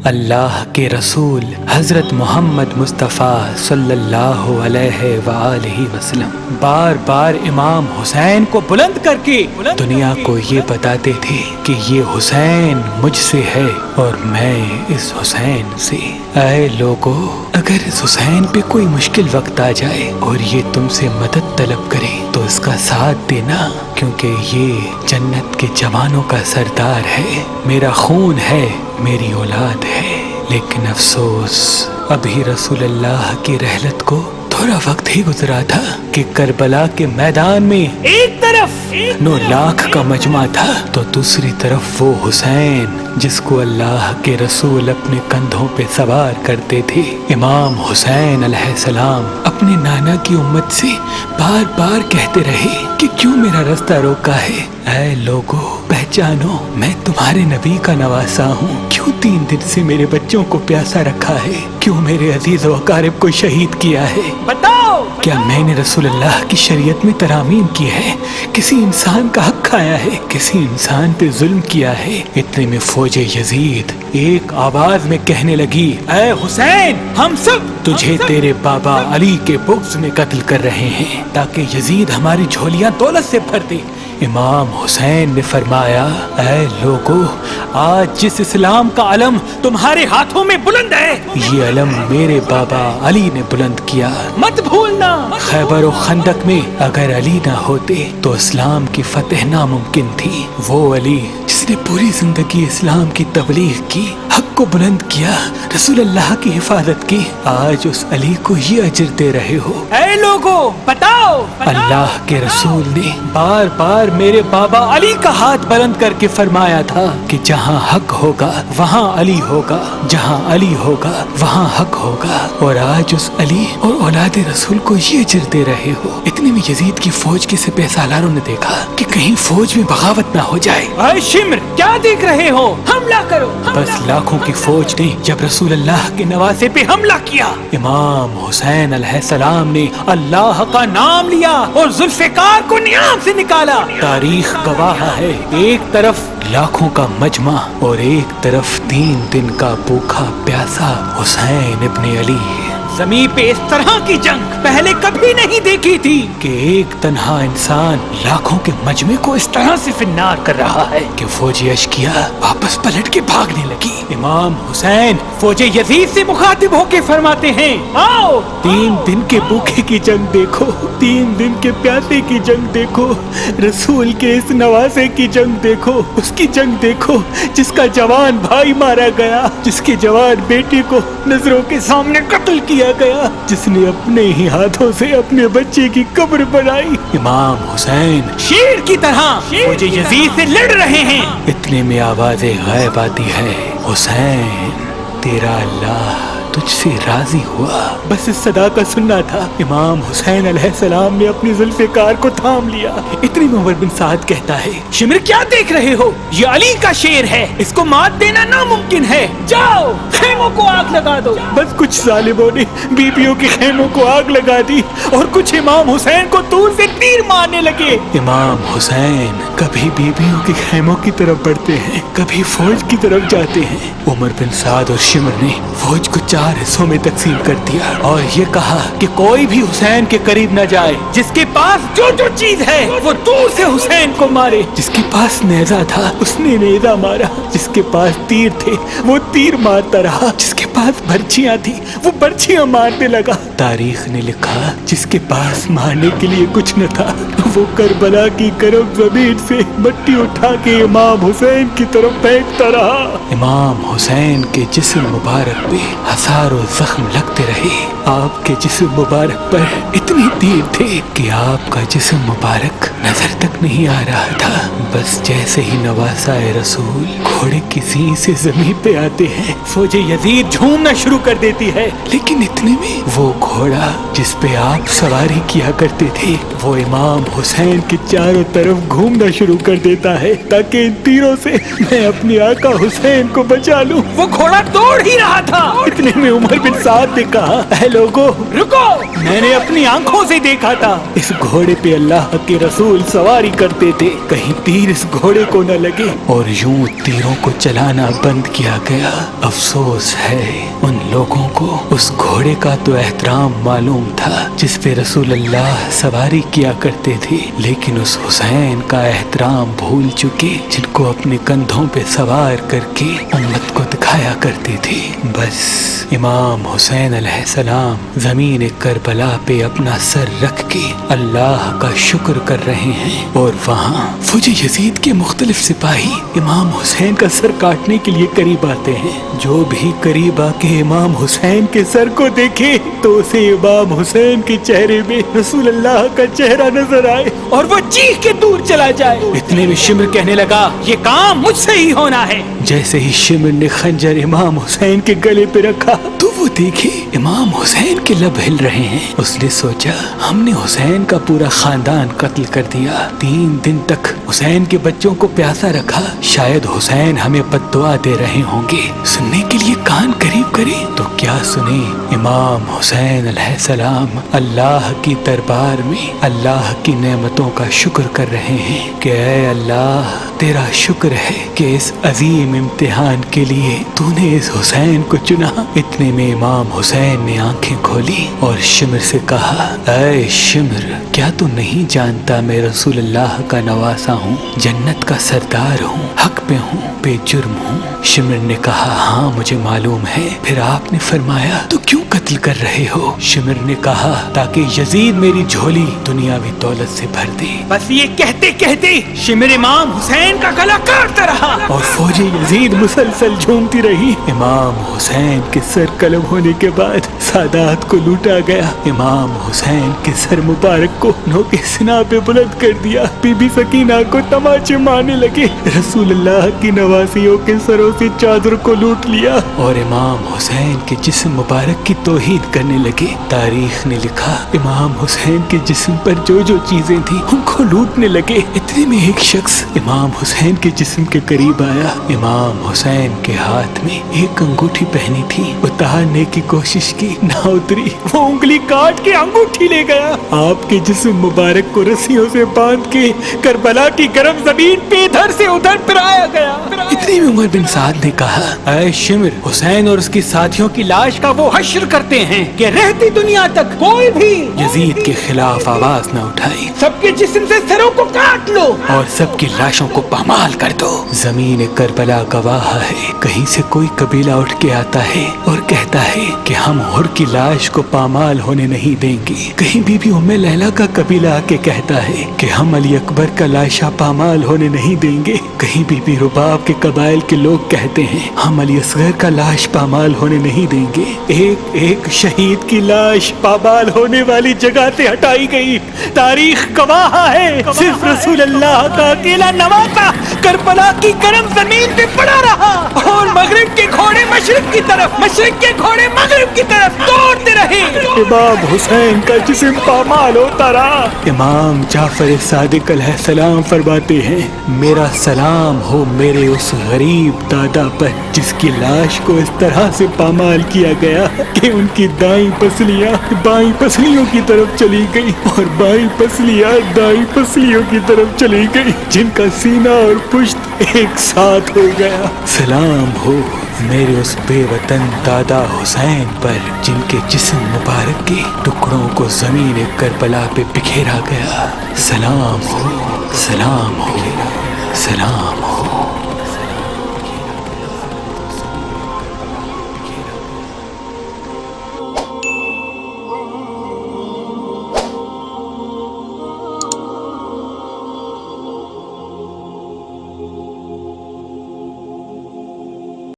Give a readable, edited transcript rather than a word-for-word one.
اللہ کے رسول حضرت محمد مصطفیٰ صلی اللہ علیہ وآلہ وسلم بار بار امام حسین کو بلند کر کے دنیا کو یہ بتاتے تھے کہ یہ حسین مجھ سے ہے اور میں اس حسین سے۔ اے لوگو، اگر اس حسین پہ کوئی مشکل وقت آ جائے اور یہ تم سے مدد طلب کرے تو اس کا ساتھ دینا، کیونکہ یہ جنت کے جوانوں کا سردار ہے، میرا خون ہے، میری اولاد ہے۔ لیکن افسوس، ابھی رسول اللہ کی رحلت کو تھوڑا وقت ہی گزرا تھا کہ کربلا کے میدان میں ایک طرف 9 لاکھ کا مجمع تھا تو دوسری طرف وہ حسین جس کو اللہ کے رسول اپنے کندھوں پہ سوار کرتے تھے۔ امام حسین علیہ السلام اپنے نانا کی امت سے بار بار کہتے رہے کہ کیوں میرا رستہ روکا ہے؟ اے لوگو، پہچانو، میں تمہارے نبی کا نواسا ہوں۔ کیوں 3 دن سے میرے بچوں کو پیاسا رکھا ہے؟ کیوں میرے عزیز و اقارب کو شہید کیا ہے؟ بتاؤ، کیا میں نے رسول اللہ کی شریعت میں ترامیم کی ہے؟ کسی انسان کا حق کھایا ہے؟ کسی انسان پہ ظلم کیا ہے؟ اتنے میں فوج یزید ایک آواز میں کہنے لگی، اے حسین، ہم سب تجھے تیرے بابا علی کے بغض میں قتل کر رہے ہیں تاکہ یزید ہماری جھولیاں دولت سے بھر دے۔ امام حسین نے فرمایا، اے لوگو، آج جس اسلام کا علم تمہارے ہاتھوں میں بلند ہے، یہ علم میرے بابا علی نے بلند کیا، مت بھولنا۔ خیبر و خندق میں اگر علی نہ ہوتے تو اسلام کی فتح ناممکن تھی۔ وہ علی جس نے پوری زندگی اسلام کی تبلیغ کی، حق کو بلند کیا، رسول اللہ کی حفاظت کی، آج اس علی کو یہ اجر دے رہے ہو۔ اے لوگو، بتاؤ، اللہ کے رسول نے بار بار میرے بابا علی کا ہاتھ بلند کر کے فرمایا تھا کہ جہاں حق ہوگا وہاں علی ہوگا، جہاں علی ہوگا وہاں حق ہوگا، اور آج اس علی اور اولاد رسول کو یہ اجر دے رہے ہو۔ اتنے میں یزید کی فوج کے سپہ سالاروں نے دیکھا کہ کہیں فوج میں بغاوت نہ ہو جائے۔ اے شمر، کیا دیکھ رہے ہو؟ حملہ کرو۔ بس لاکھوں کی فوج نے جب رسول اللہ کے نواسے پہ حملہ کیا، امام حسین علیہ السلام نے اللہ کا نام لیا اور ذوالفقار کو نیام سے نکالا۔ تاریخ گواہ ہے، ایک طرف لاکھوں کا مجمع اور ایک طرف 3 دن کا بھوکا پیاسا حسین ابن علی۔ زمین پہ اس طرح کی جنگ پہلے کبھی نہیں دیکھی تھی کہ ایک تنہا انسان لاکھوں کے مجمع کو اس طرح سے فنار کر رہا ہے کہ فوج اشکیا واپس پلٹ کے بھاگنے لگی۔ امام حسین فوج یزید سے مخاطب ہو کے فرماتے ہیں، آؤ، 3 دن کے بھوکے کی جنگ دیکھو، 3 دن کے پیاسے کی جنگ دیکھو، رسول کے اس نواسے کی جنگ دیکھو، اس کی جنگ دیکھو جس کا جوان بھائی مارا گیا، جس کے جوان بیٹی کو نظروں کے سامنے قتل کیا گیا، جس نے اپنے ہی ہاتھوں سے اپنے بچے کی قبر بنائی۔ امام حسین شیر کی طرح فوج یزید سے لڑ رہے ہیں۔ اتنے میں آواز غیب آتی ہے، حسین، تیرا اللہ تجھ سے راضی ہوا۔ بس اس صدا کا سننا تھا، امام حسین علیہ السلام نے اپنی ذوالفقار کو تھام لیا۔ اتنی میں عمر بن سعد کہتا ہے، شمر، کیا دیکھ رہے ہو؟ یہ علی کا شیر ہے، اس کو مات دینا ناممکن ہے، جاؤ خیموں کو آگ لگا دو۔ بس کچھ ظالموں نے بیبیوں کے خیموں کو آگ لگا دی اور کچھ امام حسین کو دور سے تیر مارنے لگے۔ امام حسین کبھی بیبیوں کے خیموں کی طرف بڑھتے ہیں، کبھی فوج کی طرف جاتے ہیں۔ عمر بن سعد اور شمر نے فوج کو 4 حصوں میں تقسیم کر دیا اور یہ کہا کہ کوئی بھی حسین کے قریب نہ جائے، جس کے پاس جو جو چیز ہے وہ دور سے حسین کو مارے۔ جس کے پاس نیزہ تھا اس نے نیزہ مارا، جس کے پاس تیر تھے وہ تیر مارتا رہا، جس کے پاس برچیاں تھی وہ برچیاں مارنے لگا۔ تاریخ نے لکھا، جس کے پاس مارنے کے لیے کچھ نہ تھا وہ کربلا کی گرم زمین سے مٹی اٹھا کے امام حسین کی طرف پھینکتا رہا۔ امام حسین کے جسم مبارک پہ ہزاروں زخم لگتے رہے۔ آپ کے جسم مبارک پر اتنی تیر تھے کہ آپ کا جسم مبارک نظر تک نہیں آ رہا تھا۔ بس جیسے ہی نواسا رسول گھوڑے کی سینگ سے زمین پہ آتے ہیں، فوج یزید جھومنا شروع کر دیتی ہے، لیکن اتنے میں وہ گھوڑا جس پہ آپ سواری کیا کرتے تھے وہ امام حسین کے چاروں طرف گھومنا شروع کر دیتا ہے تاکہ ان تیروں سے میں اپنے آقا حسین کو بچا لوں۔ وہ گھوڑا دوڑ ہی رہا تھا، اتنے میں میں عمر بن سعد نے کہا اے لوگو رکو، میں نے اپنی آنکھوں سے دیکھا تھا اس گھوڑے پہ اللہ کے رسول سواری کرتے تھے، کہیں تیر اس گھوڑے کو نہ لگے، اور یوں تیروں کو چلانا بند کیا گیا۔ افسوس ہے ان لوگوں کو اس گھوڑے کا تو احترام معلوم تھا جس پہ رسول اللہ سواری کیا کرتے تھے، لیکن اس حسین کا احترام بھول چکے جن کو اپنے کندھوں پہ سوار کر کے امت کو دکھایا کرتے تھے۔ بس امام حسین علیہ السلام زمین کربلا پہ اپنا سر رکھ کے اللہ کا شکر کر رہے ہیں، اور وہاں فوج یزید کے مختلف سپاہی امام حسین کا سر کاٹنے کے لیے قریب آتے ہیں۔ جو بھی قریب آ کے امام حسین کے سر کو دیکھے تو اسے امام حسین کے چہرے میں رسول اللہ کا چہرہ نظر آئے اور وہ چیخ کے دور چلا جائے۔ اتنے میں شمر کہنے لگا یہ کام مجھ سے ہی ہونا ہے۔ جیسے ہی شمر نے خنجر امام حسین کے گلے پہ رکھا تو وہ دیکھے امام حسین کے لب ہل رہے ہیں۔ اس نے سوچا ہم نے حسین کا پورا خاندان قتل کر دیا، 3 دن تک حسین کے بچوں کو پیاسا رکھا، شاید حسین ہمیں بد دعا دے رہے ہوں گے، سننے کے لیے کان قریب کرے تو کیا سنے۔ امام حسین علیہ السلام اللہ کی دربار میں اللہ کی نعمتوں کا شکر کر رہے ہیں کہ اے اللہ تیرا شکر ہے کہ اس عظیم امتحان کے لیے تو نے اس حسین کو چنا۔ اتنے میں امام حسین نے آنکھیں کھولی اور شمر سے کہا اے شمر کیا تو نہیں جانتا میں رسول اللہ کا نواسا ہوں، جنت کا سردار ہوں، حق پہ ہوں، بے جرم ہوں۔ شمر نے کہا ہاں مجھے معلوم ہے، پھر آپ نے فرمایا تو کیوں قتل کر رہے ہو؟ شمر نے کہا تاکہ یزید میری جھولی دنیاوی دولت سے بھر دے۔ بس یہ کہتے کہتے شمر امام حسین کا گلا کاٹتا رہا اور فوج یزید مسلسل جھومتی رہی۔ امام حسین کے سر قلم ہونے کے بعد سادات کو لوٹا گیا۔ امام حسین کے سر مبارک کو نوکے سنا پہ بلند کر دیا، بی بی سکینہ کو تماچے مارنے لگے، رسول اللہ کی نواسیوں کے سروں سے چادر کو لوٹ لیا اور امام حسین کے جسم مبارک کی توہین کرنے لگے۔ تاریخ نے لکھا امام حسین کے جسم پر جو جو چیزیں تھیں ان کو لوٹنے لگے۔ اتنے میں ایک شخص امام حسین کے جسم کے قریب آیا۔ امام حسین کے ہاتھ میں ایک انگوٹھی پہنی تھی، اتارنے کی کوشش کی نہ اتری، وہ انگلی کاٹ کے انگوٹھی لے گیا۔ آپ کے جسم مبارک کو رسیوں سے باندھ کے کربلا کی گرم زمین پہ ادھر سے ادھر پھرایا گیا۔ اتنے میں عمر بن سعد نے کہا اے شمر حسین اور اس کے ساتھیوں کی لاش کا وہ حشر کرتے ہیں کہ رہتی دنیا تک کوئی بھی یزید کے خلاف آواز نہ اٹھائے، سب کے جسم سے سروں کو کاٹ لو اور سب کی لاشوں کو پامال کر دو۔ زمین کربلا گواہ ہے، کہیں سے کوئی قبیلہ اٹھ کے آتا ہے اور کہتا ہے کہ ہم حر کی لاش کو پامال ہونے نہیں دیں گے، کہیں بی بی ام لیلا کا قبیلہ آ کے کہتا ہے کہ ہم علی اکبر کا لاشا پامال ہونے نہیں دیں گے، کہیں بی بی رباب کے قبائل کے لوگ کہتے ہیں ہم علی اصغر کا لاش پامال ہونے نہیں دیں گے۔ ایک ایک شہید کی لاش پامال ہونے والی جگہ سے ہٹائی گئی، تاریخ گواہ ہے صرف رسول اللہ کا اکیلا نواسا کربلا کی گرم زمین پہ پڑا رہا اور مغرب کے گھوڑے مشرق کی طرف، مشرق کے گھوڑے مغرب کی طرف دوڑتے رہے۔ امام حسین کا جسم پامال ہوتا رہا۔ امام جعفر صادق علیہ السلام فرماتے ہیں میرا سلام ہو میرے اس غریب دادا پر جس کی لاش کو اس طرح سے پامال کیا گیا کہ ان کی دائیں پسلیاں بائیں پسلیوں کی طرف چلی گئی اور بائیں پسلیاں دائیں پسلیوں کی طرف چلی گئی، جن کا سینہ اور پشت ایک ساتھ ہو گیا۔ سلام ہو میرے اس بے وطن دادا حسین پر جن کے جسم مبارک کے ٹکڑوں کو زمین کربلا پہ بکھیرا گیا۔ سلام ہو، سلام ہو، سلام ہو۔